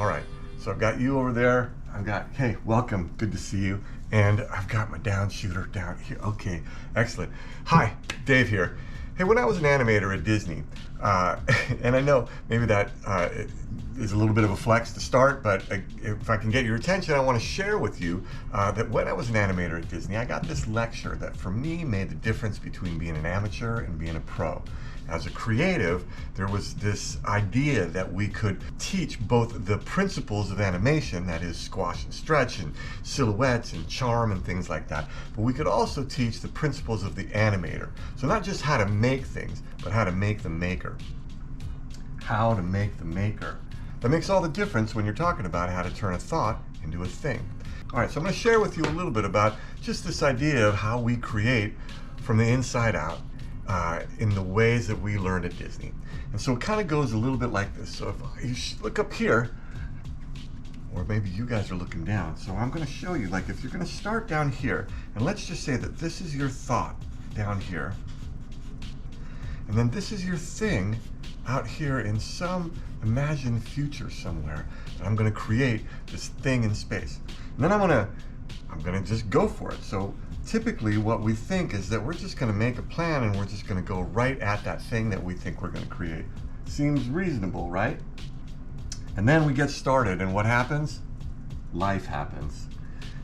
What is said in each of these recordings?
All right, so I've got you over there. I've got, hey, welcome, good to see you. And I've got my down shooter down here. Okay, excellent. Hi, Dave here. Hey, when I was an animator at Disney, and I know maybe that is a little bit of a flex to start, but if I can get your attention, I want to share with you that when I was an animator at Disney, I got this lecture that for me made the difference between being an amateur and being a pro. As a creative, there was this idea that we could teach both the principles of animation, that is squash and stretch and silhouettes and charm and things like that, but we could also teach the principles of the animator. So not just how to make things, but how to make the maker. How to make the maker. That makes all the difference when you're talking about how to turn a thought into a thing. All right, so I'm going to share with you a little bit about just this idea of how we create from the inside out. In the ways that we learned at Disney. And so it kind of goes a little bit like this. So if you look up here, or maybe you guys are looking down. So I'm going to show you, like if you're going to start down here, and let's just say that this is your thought down here, and then this is your thing out here in some imagined future somewhere, and I'm going to create this thing in space. And then I'm going to just go for it. So typically what we think is that we're just going to make a plan and we're just going to go right at that thing that we think we're going to create. Seems reasonable, right? And then we get started, and what happens? Life happens.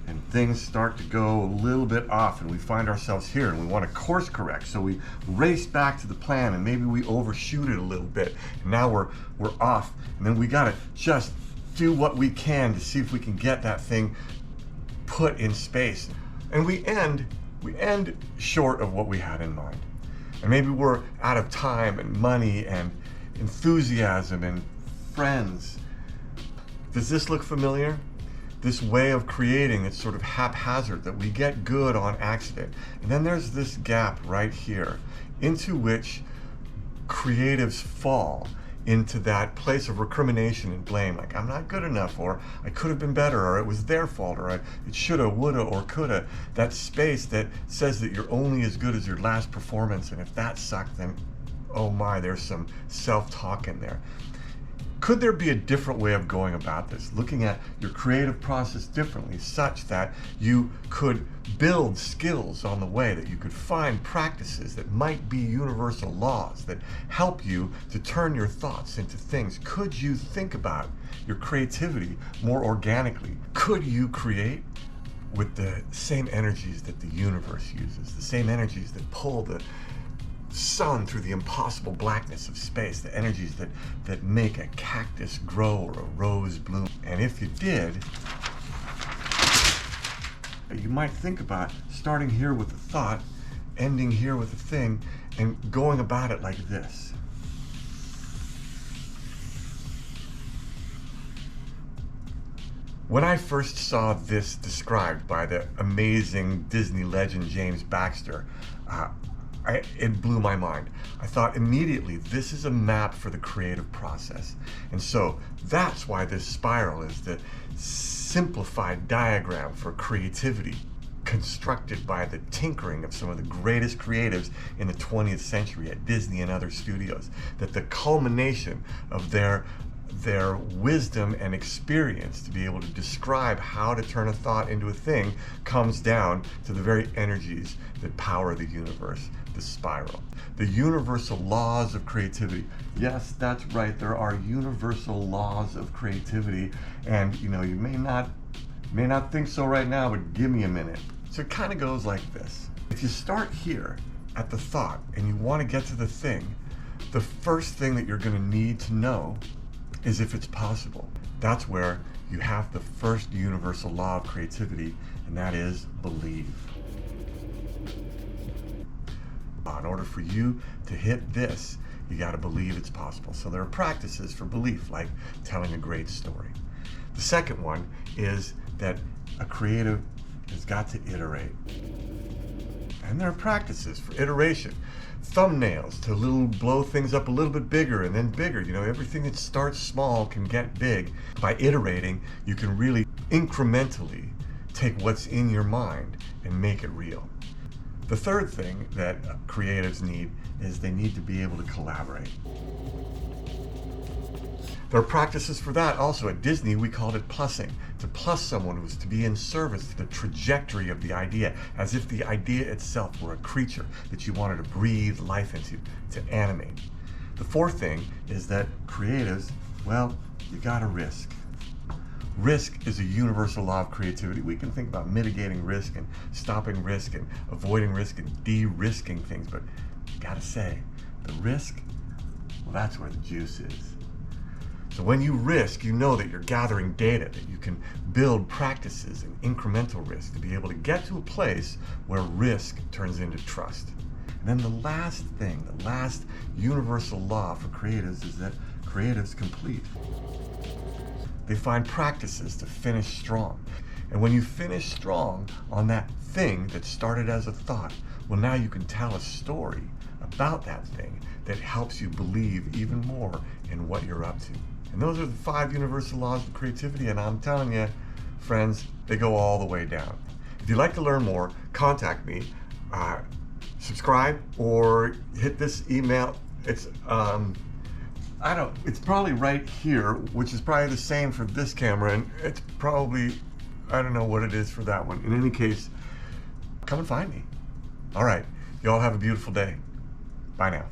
And things start to go a little bit off, and we find ourselves here and we want to course correct. So we race back to the plan, and maybe we overshoot it a little bit. And now we're off. And then we got to just do what we can to see if we can get that thing put in space. And we end short of what we had in mind. And maybe we're out of time and money and enthusiasm and friends. Does this look familiar? This way of creating, it's sort of haphazard, that we get good on accident. And then there's this gap right here into which creatives fall into that place of recrimination and blame, like I'm not good enough, or I could have been better, or it was their fault, or it shoulda, woulda, or coulda. That space that says that you're only as good as your last performance, and if that sucked, then oh my, there's some self-talk in there. Could there be a different way of going about this, looking at your creative process differently, such that you could build skills on the way, that you could find practices that might be universal laws that help you to turn your thoughts into things? Could you think about your creativity more organically? Could you create with the same energies that the universe uses, the same energies that pull the sun through the impossible blackness of space, the energies that make a cactus grow or a rose bloom? And if you did, you might think about starting here with a thought, ending here with a thing, and going about it like this. When I first saw this described by the amazing Disney legend James Baxter, it blew my mind. I thought immediately, this is a map for the creative process. And so that's why this spiral is the simplified diagram for creativity, constructed by the tinkering of some of the greatest creatives in the 20th century at Disney and other studios. That the culmination of their wisdom and experience to be able to describe how to turn a thought into a thing comes down to the very energies that power the universe, the spiral. The universal laws of creativity. Yes, that's right, there are universal laws of creativity, and you may not think so right now, but give me a minute. So it kind of goes like this. If you start here at the thought and you want to get to the thing, the first thing that you're going to need to know is if it's possible. That's where you have the first universal law of creativity, and that is believe. In order for you to hit this, you got to believe it's possible. So there are practices for belief, like telling a great story. The second one is that a creative has got to iterate. And there are practices for iteration. Thumbnails to blow things up a little bit bigger and then bigger. Everything that starts small can get big. By iterating, you can really incrementally take what's in your mind and make it real. The third thing that creatives need is they need to be able to collaborate. There are practices for that also. At Disney, we called it plussing. To plus someone who's to be in service to the trajectory of the idea, as if the idea itself were a creature that you wanted to breathe life into, to animate. The fourth thing is that creatives, well, you gotta risk. Risk is a universal law of creativity. We can think about mitigating risk and stopping risk and avoiding risk and de-risking things, but you gotta say, the risk, well, that's where the juice is. So when you risk, you know that you're gathering data, that you can build practices and incremental risk to be able to get to a place where risk turns into trust. And then the last thing, the last universal law for creatives is that creatives complete. They find practices to finish strong. And when you finish strong on that thing that started as a thought, well, now you can tell a story about that thing that helps you believe even more in what you're up to. And those are the 5 universal laws of creativity, and I'm telling you, friends, they go all the way down. If you'd like to learn more, contact me, subscribe, or hit this email. It's it's probably right here, which is probably the same for this camera, and it's probably, I don't know what it is for that one. In any case, come and find me. All right, y'all have a beautiful day. Bye now.